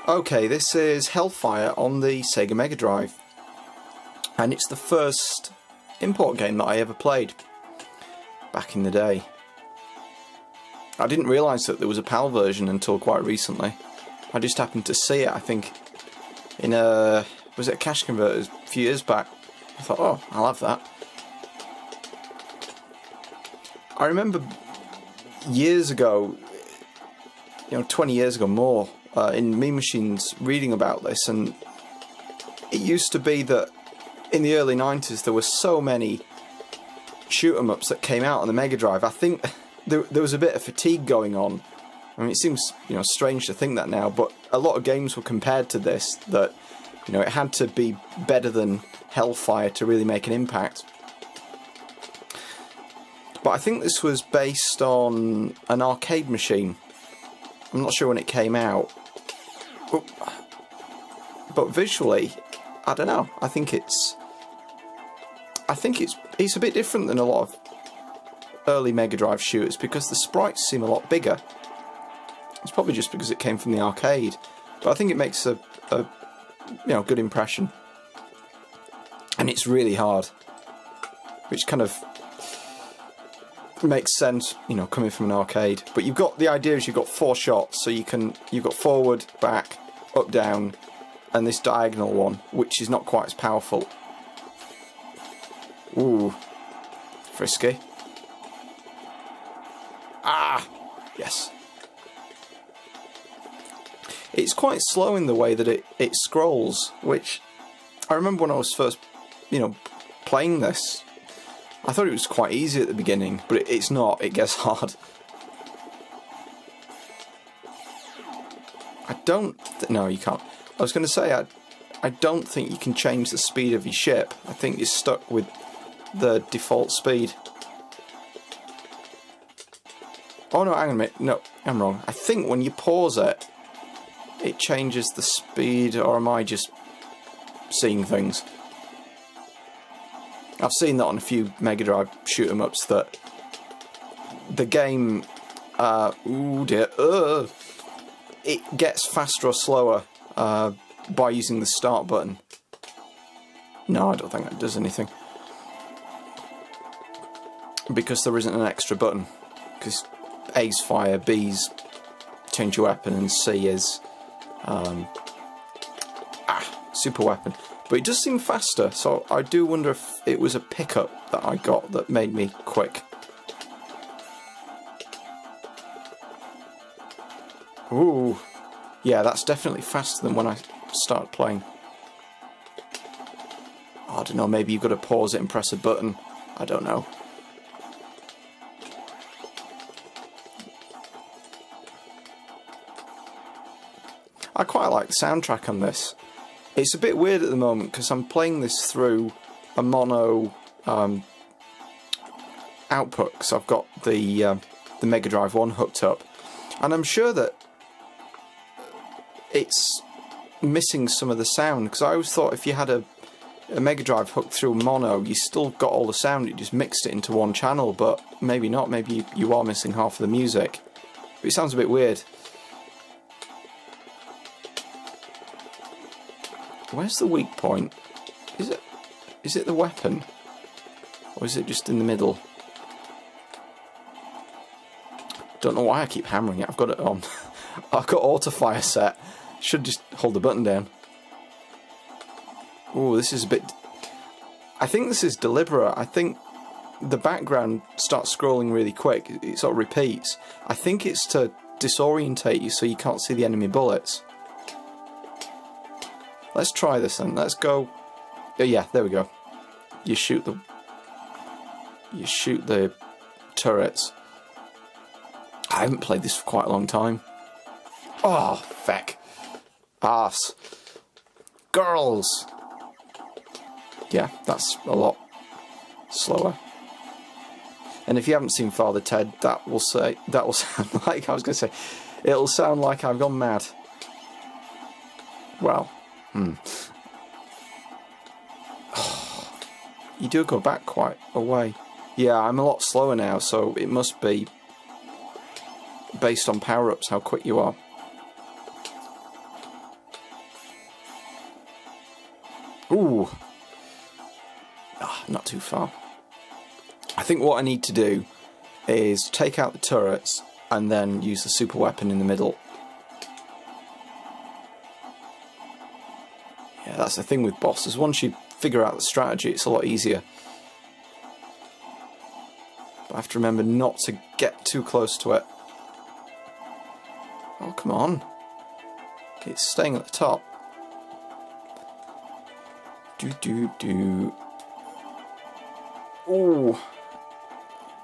Okay, this is Hellfire on the Sega Megadrive, and it's the first import game that I ever played back in the day. I didn't realise that there was a PAL version until quite recently. I just happened to see it, I think, in a... was it a Cash Converters a few years back? I thought, oh, I'll have that. I remember years ago, 20 years ago more, in Mean Machines reading about this, and it used to be that in the early 90s there were so many shoot-em-ups that came out on the Megadrive. I think there was a bit of fatigue going on. I mean, it seems strange to think that now, but a lot of games were compared to this, that it had to be better than Hellfire to really make an impact. But I think this was based on an arcade machine. I'm not sure when it came out. But visually, I don't know. I think it's a bit different than a lot of early Mega Drive shooters because the sprites seem a lot bigger. It's probably just because it came from the arcade, but I think it makes a good impression. And it's really hard, which kind of makes sense, coming from an arcade. But the idea is you've got 4 shots, so you've got forward, back, up, down, and this diagonal one, which is not quite as powerful. Ooh, frisky. Ah, yes. It's quite slow in the way that it scrolls, which I remember when I was first, playing this. I thought it was quite easy at the beginning, but it's not. It gets hard. No, you can't. I was going to say, I don't think you can change the speed of your ship. I think you're stuck with the default speed. Oh no, hang on a minute. No, I'm wrong. I think when you pause it, it changes the speed, or am I just seeing things? I've seen that on a few Mega Drive shoot-em-ups that the game, ooh dear, it gets faster or slower by using the start button. No, I don't think that does anything. Because there isn't an extra button. Because A's fire, B's change your weapon, and C is super weapon. But it does seem faster, so I do wonder if it was a pickup that I got that made me quick. Ooh, yeah, that's definitely faster than when I started playing. I don't know, maybe you've got to pause it and press a button. I don't know. I quite like the soundtrack on this. It's a bit weird at the moment because I'm playing this through a mono output, because I've got the Mega Drive 1 hooked up, and I'm sure that it's missing some of the sound, because I always thought if you had a Mega Drive hooked through mono, you still got all the sound, you just mixed it into one channel, but maybe not, maybe you are missing half of the music. But it sounds a bit weird. Where's the weak point? Is it the weapon? Or is it just in the middle? Don't know why I keep hammering it. I've got it on. I've got auto fire set. Should just hold the button down. Ooh, this is a bit... I think this is deliberate. I think the background starts scrolling really quick. It sort of repeats. I think it's to disorientate you so you can't see the enemy bullets. Let's try this then. Let's go. Yeah, there we go. You shoot the turrets. I haven't played this for quite a long time. Oh, feck. Arse. Girls. Yeah, that's a lot slower. And if you haven't seen Father Ted, that will sound like, I was going to say, it'll sound like I've gone mad. Well. You do go back quite a way. Yeah, I'm a lot slower now, so it must be based on power-ups how quick you are. Ooh. Ah, not too far. I think what I need to do is take out the turrets and then use the super weapon in the middle. Yeah, that's the thing with bosses. Once you figure out the strategy, it's a lot easier. But I have to remember not to get too close to it. Oh, come on. It's staying at the top. Do. Ooh.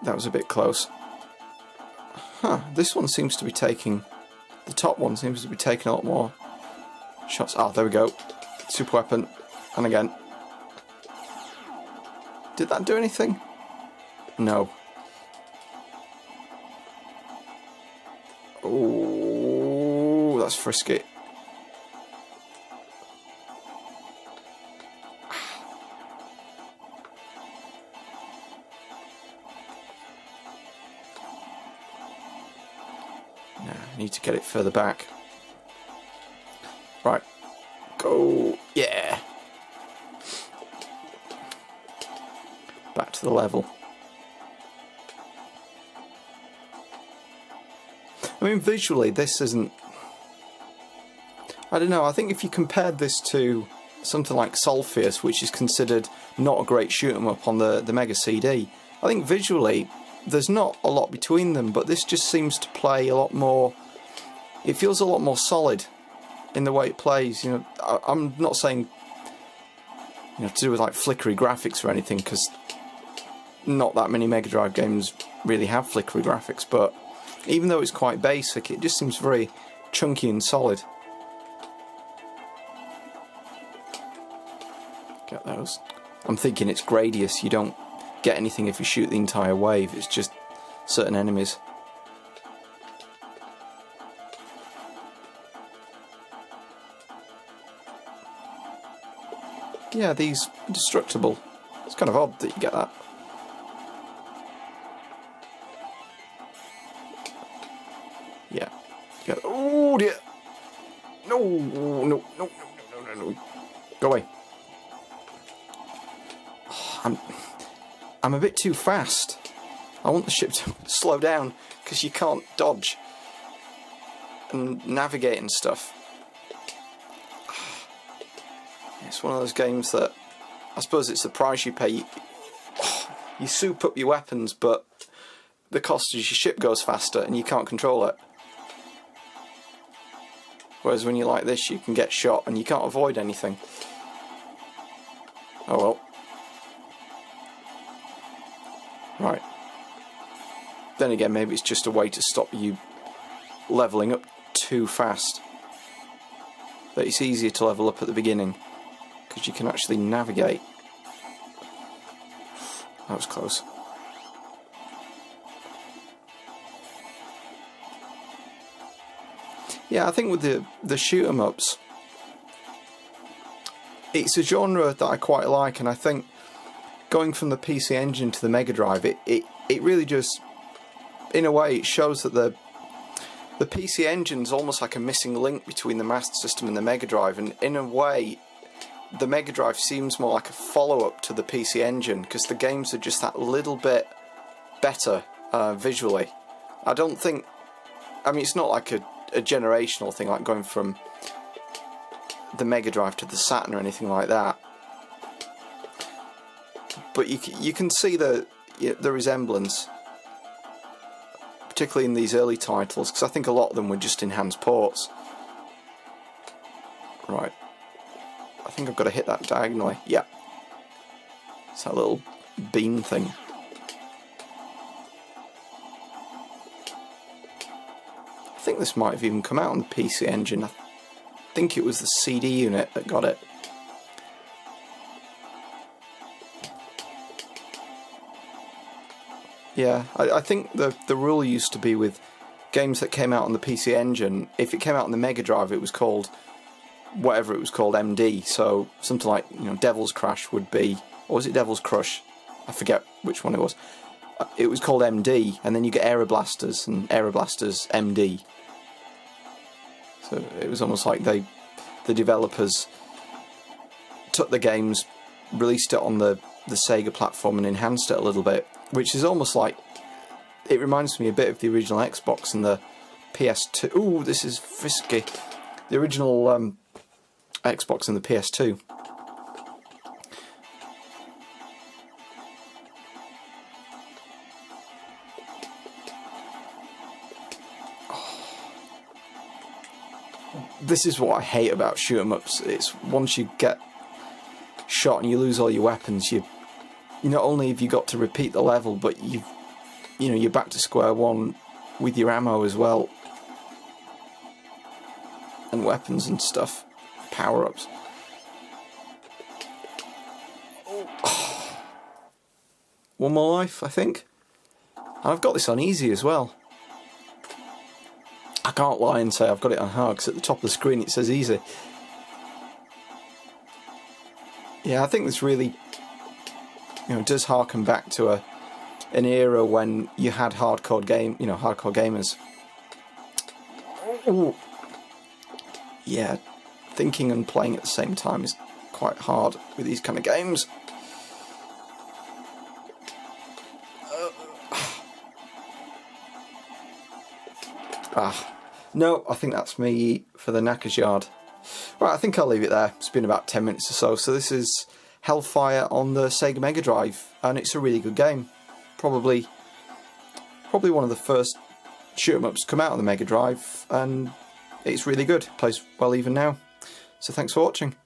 That was a bit close. Huh, this one seems to be taking... The top one seems to be taking a lot more shots. Oh, there we go. Super weapon. And again. Did that do anything? No. Oh, that's frisky. No, I need to get it further back. Right. Go. Yeah. Back to the level. I mean, visually, this isn't... I don't know, I think if you compared this to something like Solfius, which is considered not a great shoot-'em-up on the Mega CD, I think visually, there's not a lot between them, but this just seems to play a lot more... It feels a lot more solid in the way it plays. You know, I'm not saying, you know, to do with like flickery graphics or anything, because not that many Mega Drive games really have flickery graphics, but even though it's quite basic, it just seems very chunky and solid. Get those. I'm thinking it's Gradius. You don't get anything if you shoot the entire wave. It's just certain enemies. Yeah, these indestructible. It's kind of odd that you get that. Yeah. Oh dear! No! Go away. Oh, I'm a bit too fast. I want the ship to slow down because you can't dodge and navigate and stuff. It's one of those games that I suppose it's the price you pay. You soup up your weapons, but the cost is your ship goes faster and you can't control it. Whereas when you're like this, you can get shot and you can't avoid anything. Oh well. Right. Then again, maybe it's just a way to stop you levelling up too fast. But it's easier to level up at the beginning, because you can actually navigate. That was close. Yeah, I think with the shoot-'em-ups, it's a genre that I quite like, and I think going from the PC Engine to the Mega Drive, it really just, in a way, it shows that the PC Engine's almost like a missing link between the Master System and the Mega Drive, and in a way, the Mega Drive seems more like a follow-up to the PC Engine, because the games are just that little bit better visually. I don't think... I mean, it's not like a generational thing, like going from the Mega Drive to the Saturn or anything like that. But you can see the resemblance, particularly in these early titles, because I think a lot of them were just enhanced ports. Right. I think I've got to hit that diagonally. Yeah. It's that little beam thing. I think this might have even come out on the PC Engine. I think it was the CD unit that got it. Yeah, I think the rule used to be with games that came out on the PC Engine, if it came out on the Mega Drive, it was called whatever it was called, MD. So something like, you know, Devil's Crash would be, or was it Devil's Crush? I forget which one it was. It was called MD, and then you get Aeroblasters, and Aeroblasters MD. So it was almost like the developers took the games, released it on the Sega platform and enhanced it a little bit, which is almost like, it reminds me a bit of the original Xbox and the PS2. Ooh, this is frisky. The original Xbox and the PS2. This is what I hate about shoot 'em ups. It's once you get shot and you lose all your weapons, you not only have you got to repeat the level, but you're back to square one with your ammo as well, and weapons and stuff, power-ups. Oh. One more life, I think. And I've got this on easy as well. I can't lie and say I've got it on hard, because at the top of the screen it says easy. Yeah, I think this really, does harken back to an era when you had hardcore gamers. Ooh. Yeah, thinking and playing at the same time is quite hard with these kind of games. No, I think that's me for the Knackers Yard. Right, I think I'll leave it there. It's been about 10 minutes or so. So this is Hellfire on the Sega Megadrive, and it's a really good game. Probably one of the first shoot 'em ups to come out on the Megadrive, and it's really good. Plays well even now. So thanks for watching.